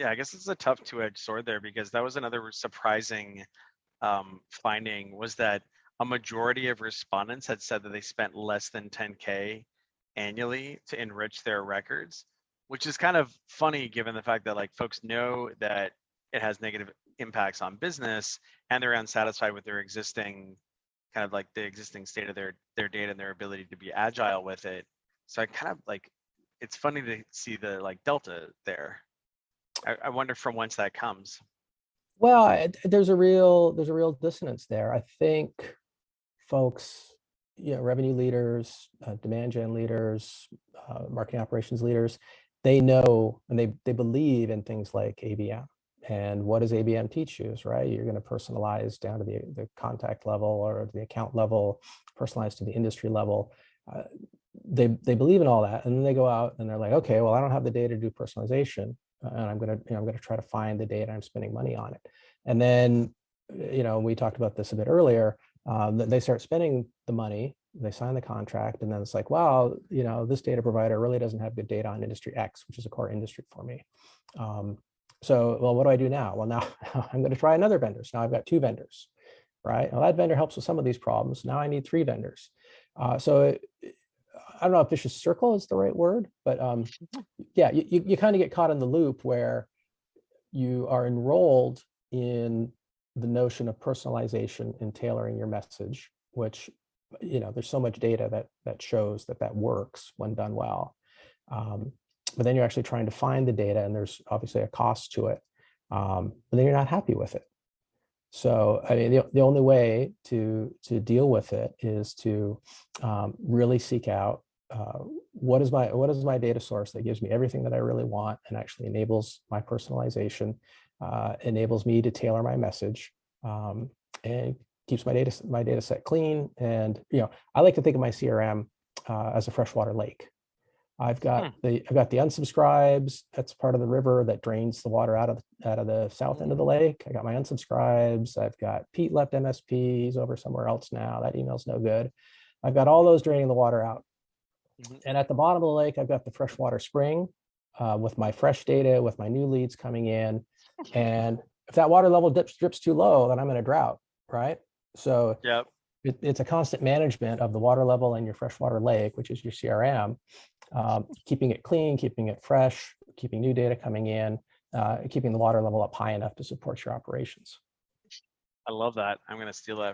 Yeah, I guess it's a tough two-edged sword there, because that was another surprising finding, was that a majority of respondents had said that they spent less than 10K annually to enrich their records, which is kind of funny given the fact that like folks know that it has negative impacts on business, and they're unsatisfied with their existing kind of like the existing state of their data and their ability to be agile with it. So I kind of like, it's funny to see the like delta there. I wonder from whence that comes. Well, there's a real dissonance there. I think folks, revenue leaders, demand gen leaders, marketing operations leaders, they know and they believe in things like ABM. And what does ABM teach you? Is right, you're going to personalize down to the contact level or the account level, personalize to the industry level. They believe in all that, and then they go out and they're like, okay, well, I don't have the data to do personalization, and I'm gonna try to find the data. I'm spending money on it, and then we talked about this a bit earlier. They start spending the money, they sign the contract, and then it's like, wow, this data provider really doesn't have good data on industry X, which is a core industry for me. So, well, what do I do now? Well, now I'm going to try another vendor. So now I've got two vendors, right? Well, that vendor helps with some of these problems. Now I need three vendors. So I don't know if vicious circle is the right word, but yeah, you kind of get caught in the loop where you are enrolled in the notion of personalization and tailoring your message, which, there's so much data that shows that works when done well. But then you're actually trying to find the data, and there's obviously a cost to it. But then you're not happy with it. So, I mean, the only way to deal with it is to really seek out what is my data source that gives me everything that I really want and actually enables my personalization, enables me to tailor my message, and keeps my data set clean. And I like to think of my CRM as a freshwater lake. I've got the unsubscribes. That's part of the river that drains the water out of the south end of the lake. I got my unsubscribes. I've got Pete left MSP. He's over somewhere else now. That email's no good. I've got all those draining the water out. And at the bottom of the lake, I've got the freshwater spring with my fresh data, with my new leads coming in. And if that water level drips too low, then I'm in a drought, right? So Yep. It's a constant management of the water level in your freshwater lake, which is your CRM. Keeping it clean, keeping it fresh, keeping new data coming in, keeping the water level up high enough to support your operations. I love that. I'm going to steal that